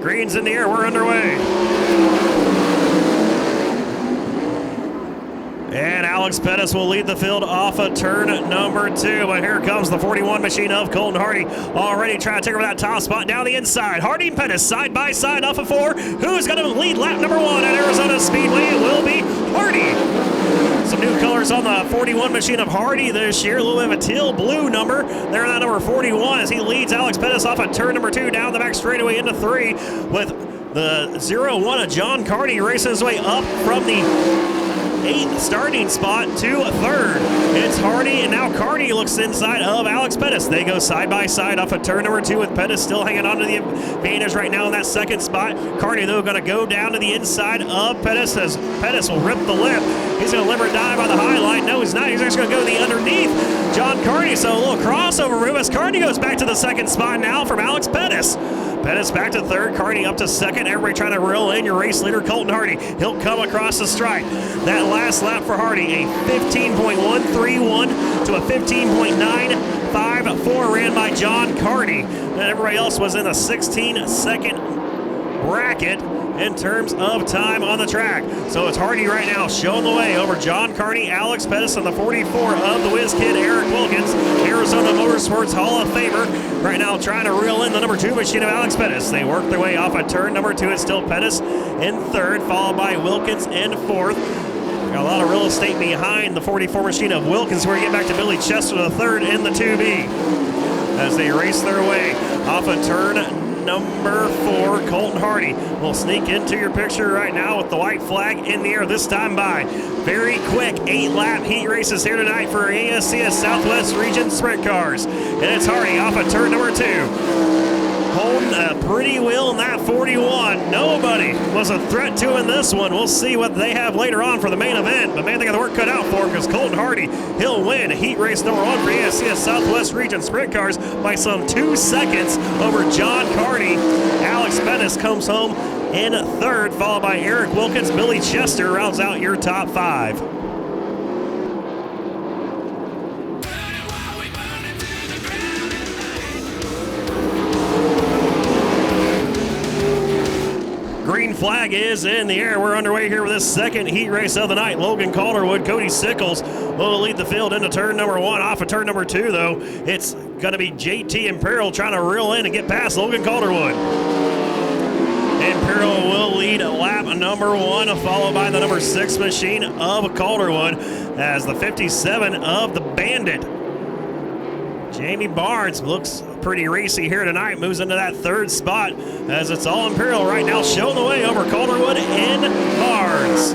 Green's in the air, we're underway. And Alex Pettis will lead the field off of turn number 2. But here comes the 41 machine of Colton Hardy, already trying to take over that top spot down the inside. Hardy and Pettis side by side off of 4. Who's going to lead lap number 1 at Arizona Speedway? It will be Hardy. Some new colors on the 41 machine of Hardy this year. A little bit of a teal blue number there on that number 41 as he leads Alex Pettis off of turn number 2 down the back straightaway into 3 with the 0-1 of John Carney racing his way up from the 8th starting spot to 3rd. It's Hardy, and now Carney looks inside of Alex Pettis. They go side by side off of turn number 2 with Pettis still hanging on to the advantage right now in that 2nd spot. Carney, though, going to go down to the inside of Pettis as Pettis will rip the lip. He's going to live or die by the high line. No, he's not. He's actually going to go to the underneath John Carney. So a little crossover move as Carney goes back to the 2nd spot now from Alex Pettis. Pettis back to 3rd, Carney up to 2nd. Everybody trying to reel in your race leader, Colton Hardy. He'll come across the stripe. That last lap for Hardy, a 15.131 to a 15.954 ran by John Carney. And everybody else was in a 16-second bracket in terms of time on the track. So it's Hardy right now showing the way over John Carney, Alex Pettis, and the 44 of the Whiz Kid, Eric Wilkins, Arizona Motorsports Hall of Famer. Right now trying to reel in the number 2 machine of Alex Pettis. They work their way off of turn number 2. It's still Pettis in 3rd, followed by Wilkins in 4th. Got a lot of real estate behind the 44 machine of Wilkins. We're going to get back to Billy Chester, the 3rd in the 2B. As they race their way off of turn number 4, Colton Hardy will sneak into your picture right now with the white flag in the air this time by. Very quick 8-lap heat races here tonight for ASCS Southwest Region Sprint Cars. And it's Hardy off of turn number 2. Holding a pretty wheel in that 41. Nobody was a threat to in this one. We'll see what they have later on for the main event. But man, they got the work cut out for him because Colton Hardy, he'll win heat race number 1 for ASCS Southwest Region Sprint Cars by some 2 seconds over John Carney. Alex Pettis comes home in 3rd, followed by Eric Wilkins. Billy Chester rounds out your top 5. Green flag is in the air. We're underway here with this 2nd heat race of the night. Logan Calderwood, Cody Sickles will lead the field into turn number 1. Off of turn number 2, though, it's going to be JT Imperial trying to reel in and get past Logan Calderwood. Imperial will lead lap number 1, followed by the number 6 machine of Calderwood as the 57 of the Bandit. Jamie Barnes looks pretty racy here tonight, moves into that 3rd spot as it's all Imperial right now, showing the way over Calderwood and Barnes.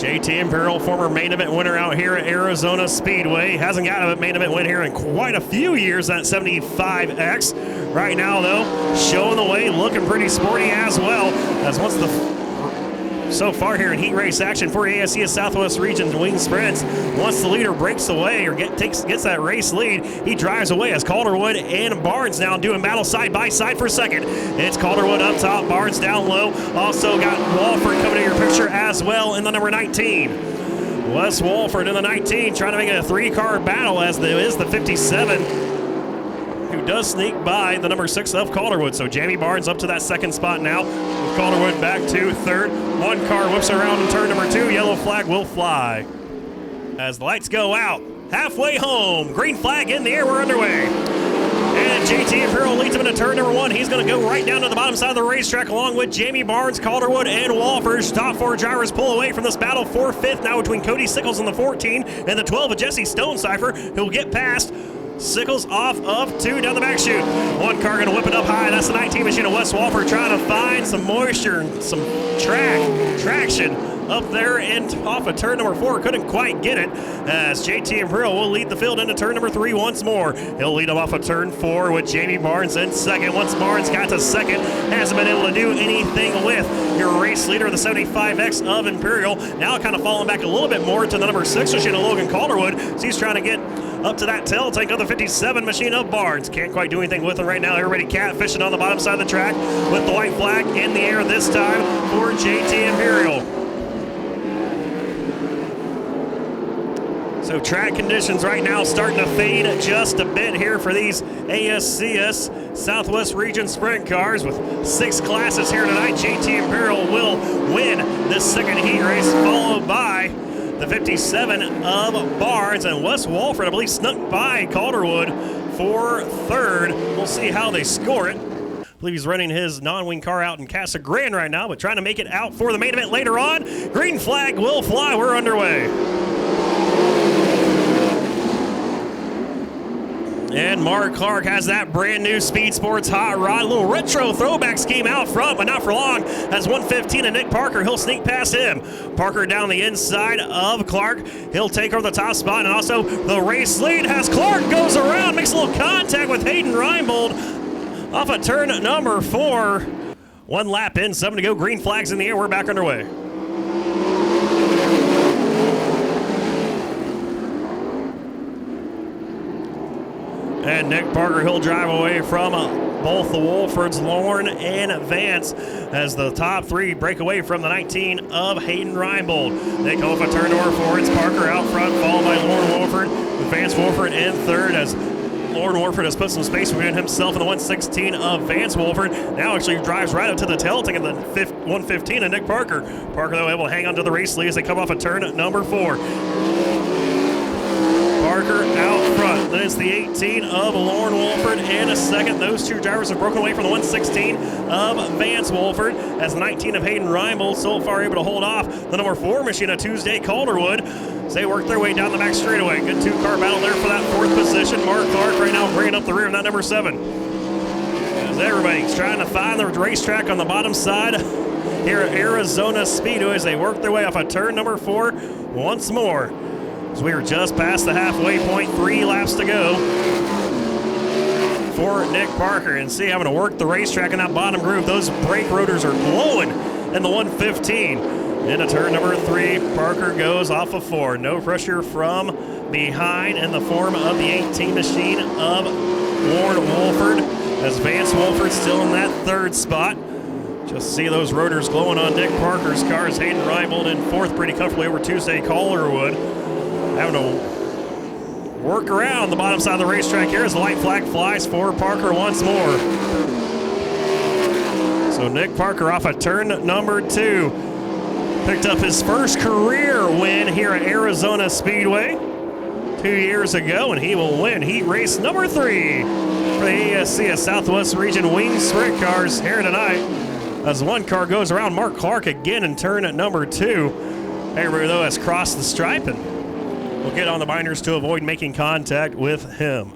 JT Imperial, former main event winner out here at Arizona Speedway. Hasn't got a main event win here in quite a few years, that 75X. Right now, though, showing the way, looking pretty sporty as well. As once so far here in heat race action for ASCS Southwest Region Wing Sprints, once the leader breaks away or gets that race lead, he drives away as Calderwood and Barnes now doing battle side by side for 2nd. It's Calderwood up top, Barnes down low. Also got Walford coming to your picture as well in the number 19. Wes Walford in the 19 trying to make it a 3-car battle as there is the 57. Who does sneak by the number 6 of Calderwood. So Jamie Barnes up to that 2nd spot now. With Calderwood back to 3rd. 1 car whips around in turn number 2. Yellow flag will fly. As the lights go out, halfway home. Green flag in the air, we're underway. And JT Imperial leads him into turn number 1. He's going to go right down to the bottom side of the racetrack along with Jamie Barnes, Calderwood, and Walford. Top 4 drivers pull away from this battle for 5th now between Cody Sickles in the 14 and the 12 of Jesse Stonecipher, who'll get past Sickles off of 2 down the back chute. 1 car gonna whip it up high. That's the 19 machine of Wes Walford trying to find some moisture and some traction up there and off of turn number 4. Couldn't quite get it as JT Imperial will lead the field into turn number 3 once more. He'll lead him off of turn 4 with Jamie Barnes in 2nd. Once Barnes got to 2nd, hasn't been able to do anything with your race leader, the 75X of Imperial. Now kind of falling back a little bit more to the number 6 machine of Logan Calderwood. So he's trying to get up to that tail tank of the 57 machine of Barnes. Can't quite do anything with him right now. Everybody catfishing on the bottom side of the track with the white flag in the air this time for JT Imperial. So track conditions right now starting to fade just a bit here for these ASCS Southwest Region Sprint cars with 6 classes here tonight. JT Imperial will win this second heat race, followed by the 57 of Barnes, and Wes Walford, I believe, snuck by Calderwood for third. We'll see how they score it. I believe he's running his non-wing car out in Casa Grande right now, but trying to make it out for the main event later on. Green flag will fly. We're underway. And Mark Clark has that brand new Speed Sports hot rod. A little retro throwback scheme out front, but not for long. Has 115 and Nick Parker. He'll sneak past him. Parker down the inside of Clark. He'll take over the top spot, and also the race lead has Clark goes around, makes a little contact with Hayden Reinbold off of turn number 4. 1 lap in, 7 to go. Green flags in the air. We're back underway. And Nick Parker, he'll drive away from both the Wolfords, Lauren and Vance, as the top 3 break away from the 19 of Hayden Reinbold. Nick off a turn number 4. It's Parker out front, followed by Lauren Wolford, with Vance Wolford in third, as Lauren Wolford has put some space between himself and the 116 of Vance Wolford. Now actually drives right up to the tail, taking the 115 of Nick Parker. Parker, though, able to hang on to the race lead as they come off a turn number 4. Parker out front. Then it's the 18 of Lauren Wolford and a second. Those 2 drivers have broken away from the 116 of Vance Wolford, as the 19 of Hayden Reinbold so far able to hold off the number 4 machine of Tuesday Calderwood as they work their way down the back straightaway. Good 2-car battle there for that 4th position. Mark Clark right now bringing up the rear of that number 7. As everybody's trying to find the racetrack on the bottom side here at Arizona Speedway as they work their way off of turn number 4 once more. So we are just past the halfway point, 3 laps to go for Nick Parker. And see, having to work the racetrack in that bottom groove. Those brake rotors are glowing in the 115. Into turn number 3, Parker goes off of 4. No pressure from behind in the form of the 18 machine of Lauren Wolford, as Vance Wolford still in that 3rd spot. Just see those rotors glowing on Nick Parker's cars. Hayden Reinbold in 4th pretty comfortably over Tuesday Calderwood. Having to work around the bottom side of the racetrack here as the white flag flies for Parker once more. So Nick Parker off of turn number 2. Picked up his first career win here at Arizona Speedway 2 years ago, and he will win heat race number 3 for the ASCS Southwest Region Wing Sprint cars here tonight. As 1 car goes around Mark Clark again in turn at number 2. Everybody, though, has crossed the stripe, and we'll get on the binders to avoid making contact with him.